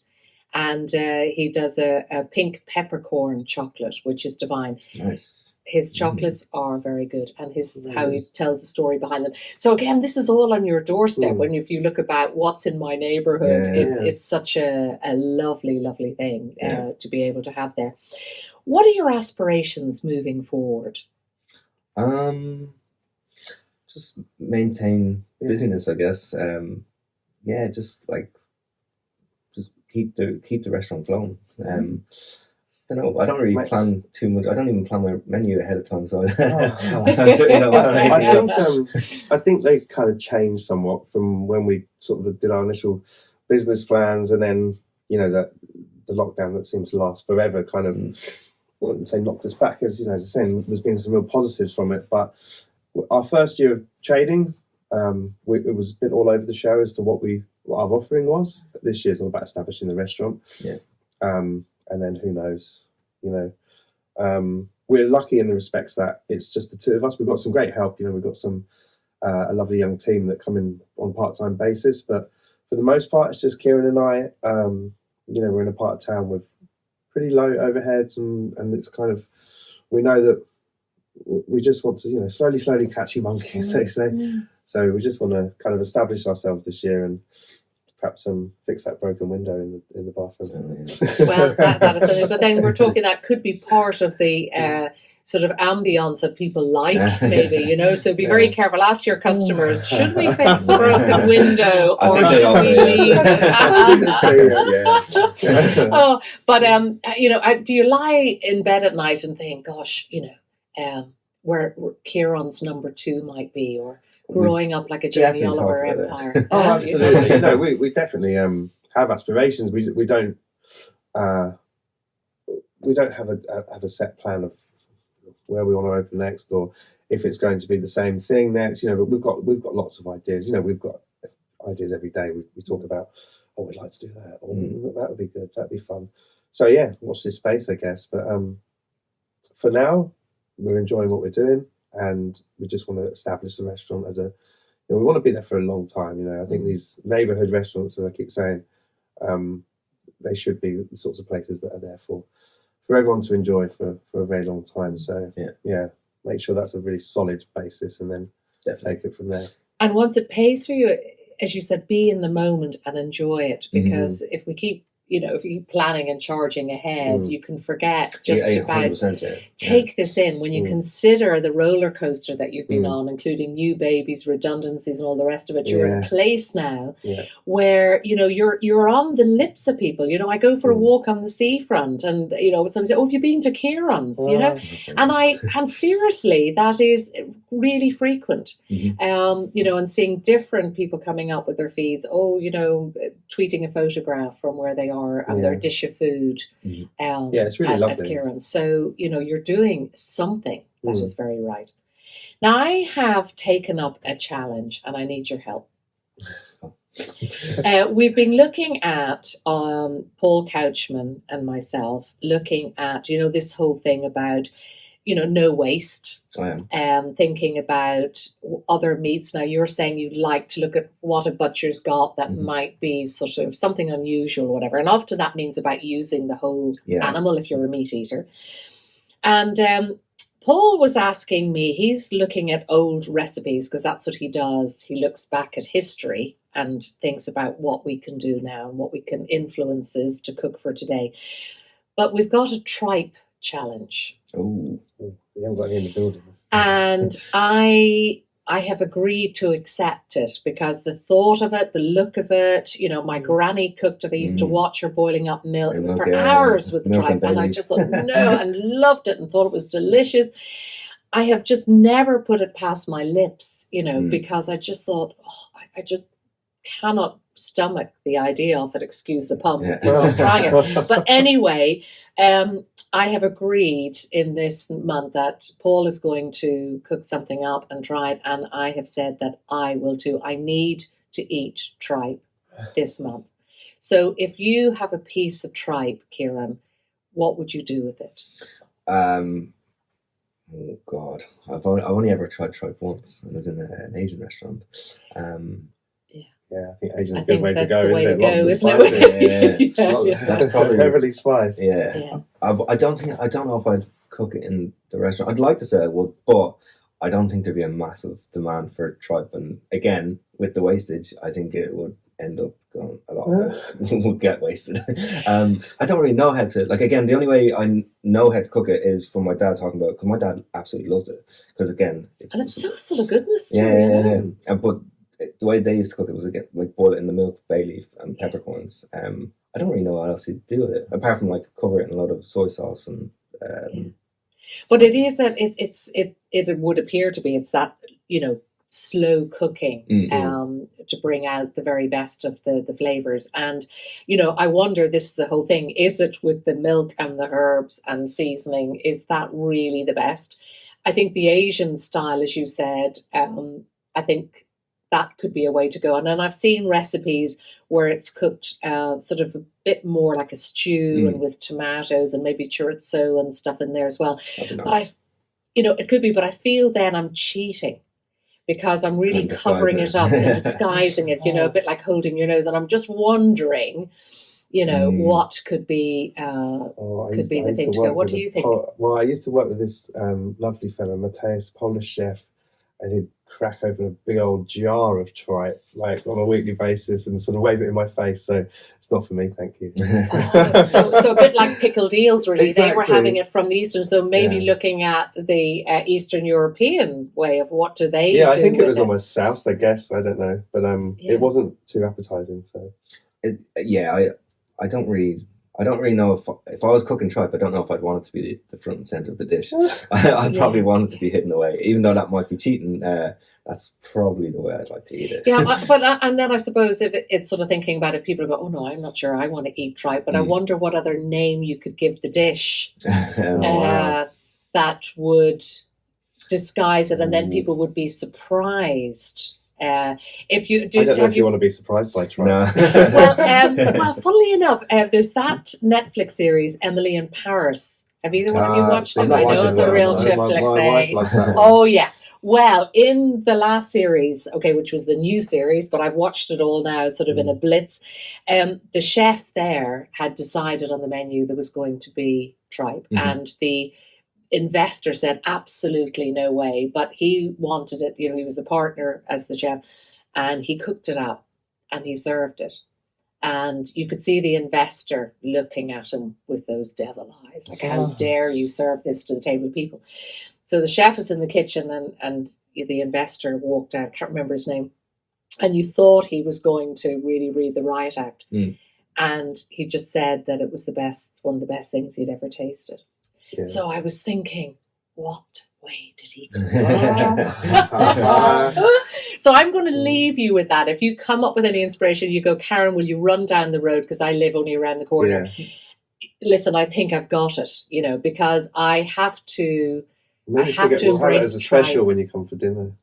And he does a pink peppercorn chocolate, which is divine. Nice. His chocolates are very good, and how he tells the story behind them. So again, this is all on your doorstep. When if you look about what's in my neighbourhood, it's such a lovely, lovely thing to be able to have there. What are your aspirations moving forward? Just maintain busyness, I guess. Just keep the restaurant flowing. I don't know. I don't really plan too much. I don't even plan my menu ahead of time, so I certainly don't plan anything else. I think they kind of changed somewhat from when we sort of did our initial business plans, and then the lockdown that seems to last forever kind of, I wouldn't say knocked us back, as as I was saying, there's been some real positives from it. But our first year of trading, it was a bit all over the show as to what our offering was. This year's all about establishing the restaurant. Yeah. And then who knows, we're lucky in the respects that it's just the two of us. We've got some great help. We've got some a lovely young team that come in on a part-time basis, but for the most part, it's just Kieran and I. We're in a part of town with pretty low overheads, and it's kind of, we know that we just want to, slowly catchy monkeys, they say. So we just want to kind of establish ourselves this year and perhaps fix that broken window in the bathroom. Well, that is something. But then we're talking that could be part of the sort of ambience that people like, maybe, you know. So be very careful. Ask your customers, should we fix the broken window or should we leave it? Oh, but you know, do you lie in bed at night and think, gosh, you know, where Kierans number 2 might be, or growing up like a Jamie Oliver empire? Oh, absolutely. You know, we definitely have aspirations. We don't have a set plan of where we want to open next, or if it's going to be the same thing next. You know, but we've got lots of ideas. You know, we've got ideas every day. We talk about, oh, we'd like to do that, or that would be good, that'd be fun. So yeah, watch this space, I guess. But for now, we're enjoying what we're doing, and we just want to establish the restaurant as a, you know, we want to be there for a long time. You know, I think these neighbourhood restaurants, as I keep saying, they should be the sorts of places that are there for everyone to enjoy for a very long time. So yeah, make sure that's a really solid basis, and then take it from there. And once it pays for you, as you said, be in the moment and enjoy it, because if we keep, you know, if you keep planning and charging ahead, you can forget just about take this in when you consider the roller coaster that you've been on, including new babies, redundancies, and all the rest of it. You're in a place now where, you know, you're on the lips of people. You know, I go for a walk on the seafront, and you know, somebody say, "Oh, have you been to Kierans?" You know, and seriously, that is really frequent. You know, and seeing different people coming up with their feeds. Oh, you know, tweeting a photograph from where they are and their dish of food. It's really lovely at Kierans. So, you know, you're doing something that is very right. Now, I have taken up a challenge, and I need your help. We've been looking at Paul Couchman and myself looking at, you know, this whole thing about, you know, no waste. Thinking about other meats. Now, you're saying you'd like to look at what a butcher's got that might be sort of something unusual or whatever. And often that means about using the whole animal if you're a meat eater. And Paul was asking me, he's looking at old recipes because that's what he does. He looks back at history and thinks about what we can do now and what we can influences to cook for today. But we've got a tripe challenge. Oh, we haven't got any in the building. And I have agreed to accept it because the thought of it, the look of it, you know, my granny cooked it. I used to watch her boiling up milk for hours with the tripe, and I just thought, no, and loved it and thought it was delicious. I have just never put it past my lips, you know, because I just thought, I just cannot stomach the idea of it, excuse the pun, we're trying it. But anyway, I have agreed in this month that Paul is going to cook something up and try it, and I have said that I will too. I need to eat tripe this month. So if you have a piece of tripe, Kieran, what would you do with it? Oh God, I've only ever tried tripe once, and it was in an Asian restaurant. Yeah, I think Asian's a good way to go, isn't it? Lots of spices. That's probably heavily spiced. Yeah. I don't know if I'd cook it in the restaurant. I'd like to say I would, but I don't think there'd be a massive demand for tripe. And again, with the wastage, I think it would end up going a lot of it would get wasted. I don't really know how to, like, again, the only way I know how to cook it is from my dad talking about it, because my dad absolutely loves it. Because again, it's so full of goodness too. Yeah. But the way they used to cook it was, again, like, boil it in the milk, bay leaf and peppercorns. I don't really know what else you'd do with it, apart from like cover it in a lot of soy sauce and but it is that it would appear to be, it's that, you know, slow cooking to bring out the very best of the flavors. And, you know, I wonder, this is the whole thing, is it with the milk and the herbs and seasoning, is that really the best? I think the Asian style, as you said, I think that could be a way to go. And then I've seen recipes where it's cooked sort of a bit more like a stew and with tomatoes and maybe chorizo and stuff in there as well. Nice. But it could be, but I feel then I'm cheating because I'm really covering it up and disguising it, you know, a bit like holding your nose. And I'm just wondering, you know, what could be the thing to go. What do you think? Well, I used to work with this lovely fellow, Matthias, Polish chef, and crack open a big old jar of tripe like on a weekly basis and sort of wave it in my face. So it's not for me, thank you. So a bit like pickled eels, really. Exactly. They were having it from the Eastern, so maybe looking at the Eastern European way of what do they do. Yeah, I think it was almost soused, I guess. I don't know, but it wasn't too appetizing. So I don't really know if I was cooking tripe, I don't know if I'd want it to be the front and centre of the dish. I'd probably want it to be hidden away, even though that might be cheating. That's probably the way I'd like to eat it. Yeah, and then I suppose if it's sort of thinking about it, people go, oh no, I'm not sure I want to eat tripe, but I wonder what other name you could give the dish that would disguise it, and then people would be surprised. If you do, I don't know if you want to be surprised by tripe. No. well, funnily enough, there's that Netflix series, Emily in Paris. Have either one of you watched it? I know it's a real Netflix thing. My wife likes that one. Oh yeah. Well, in the last series, which was the new series, but I've watched it all now, sort of in a blitz. The chef there had decided on the menu there was going to be tripe, and the investor said absolutely no way, but he wanted it. He was a partner as the chef, and he cooked it up and he served it, and you could see the investor looking at him with those devil eyes, like, how dare you serve this to the table of people. So the chef was in the kitchen, and the investor walked out, can't remember his name, and you thought he was going to really read the riot act, and he just said that it was one of the best things he'd ever tasted. Yeah. So I was thinking, what way did he go? So I'm going to leave you with that. If you come up with any inspiration, you go, Karen, will you run down the road? Because I live only around the corner. Yeah. Listen, I think I've got it, because I have to embrace as a special when you come for dinner.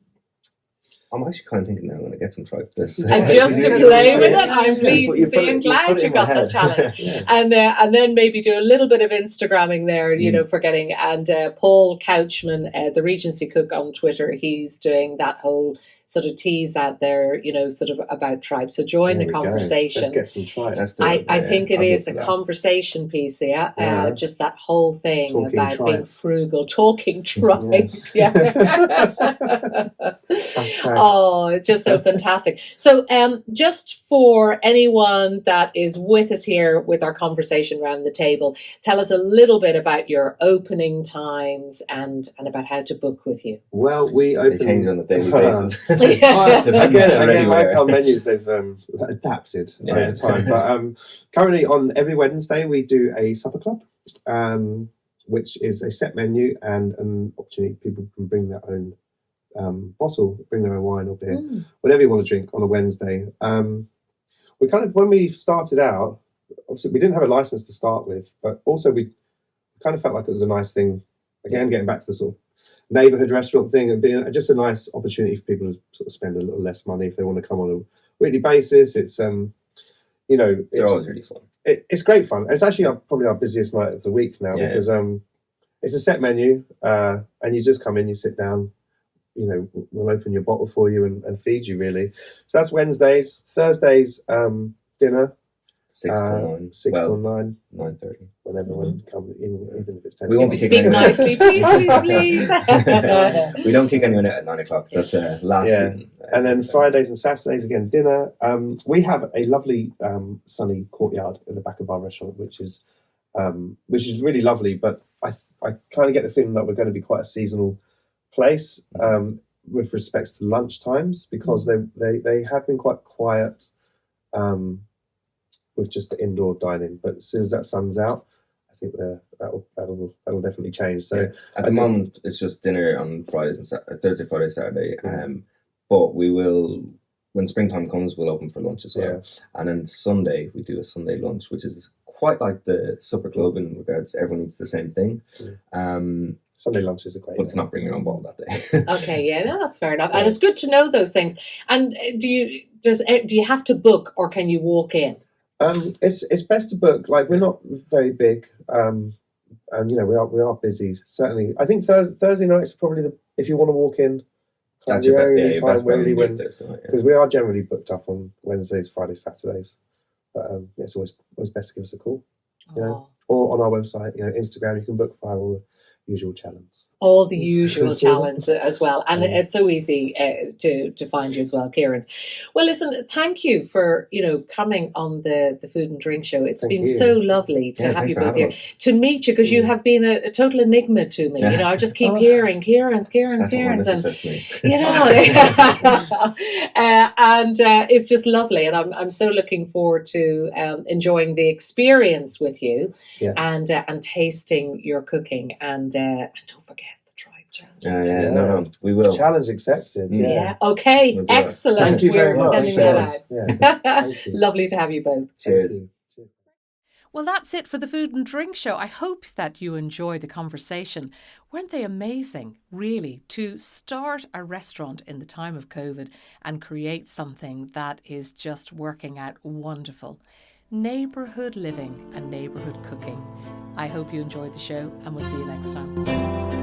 I'm actually kind of thinking now when I get some tripe. And just to play with it, I'm pleased to see. I'm glad you got that challenge. And then maybe do a little bit of Instagramming there, for getting. And Paul Couchman, the Regency cook on Twitter, he's doing that whole sort of tease out there, sort of about tripe. So join the conversation. Let's get some tripe. I think it is a conversation piece, just that whole thing talking about tripe. Being frugal, talking tripe. Oh, it's just so fantastic. So just for anyone that is with us here with our conversation around the table, tell us a little bit about your opening times and about how to book with you. Well, we open... They change on a daily basis. Again, like our menus, they've adapted over time. But currently on every Wednesday, we do a supper club, which is a set menu and an opportunity people can bring their own bottle, bring their own wine or beer, whatever you want to drink on a Wednesday. We when we started out, obviously we didn't have a license to start with, but also we kind of felt like it was a nice thing, again, getting back to the sort of neighbourhood restaurant thing, and being just a nice opportunity for people to sort of spend a little less money if they want to come on a weekly basis. It's they're always really fun. It's great fun. It's actually probably our busiest night of the week now because it's a set menu, and you just come in, you sit down, we'll open your bottle for you and feed you really. So that's Wednesdays. Thursdays, dinner. 6 till 9. 6 till 9. 9:30. Whenever one comes, even if it's 10. We won't be speak nicely, please. We don't kick anyone out at 9 o'clock. That's last season. And then Fridays and Saturdays again dinner. We have a lovely sunny courtyard in the back of our restaurant, which is really lovely. But I kind of get the feeling that we're going to be quite a seasonal place with respects to lunch times, because they have been quite quiet. With just the indoor dining, but as soon as that sun's out, I think that'll definitely change. So at the moment, it's just dinner on Fridays and Thursday, Friday, Saturday. But we will, when springtime comes, we'll open for lunch as well. And then Sunday we do a Sunday lunch, which is quite like the supper club in regards everyone eats the same thing. Sunday lunch is a great. But it's not bring your own bottle that day. Okay, that's fair enough, and it's good to know those things. And do you have to book, or can you walk in? It's best to book. Like, we're not very big, and we are busy. Certainly, I think Thursday nights are probably if you want to walk in. That's your best really, because we are generally booked up on Wednesdays, Fridays, Saturdays. But it's always best to give us a call, or on our website, Instagram. You can book via all the usual channels. all the usual challenge as well. And it's so easy to find you as well, Kierans. Well, listen, thank you for, coming on the Food and Drink Show. It's been so lovely to have you both here, to meet you, because you have been a total enigma to me. I just keep hearing Kierans, and it's just lovely. And I'm so looking forward to enjoying the experience with you and tasting your cooking. And don't forget the Tripe challenge. No, we will. Challenge accepted. Yeah. Okay. Excellent. Thank you very We're much. sending that out. Yeah. Lovely to have you both. Cheers. Well, that's it for the Food and Drink Show. I hope that you enjoyed the conversation. Weren't they amazing, really, to start a restaurant in the time of COVID and create something that is just working out wonderful? Neighbourhood living and neighbourhood cooking. I hope you enjoyed the show, and we'll see you next time.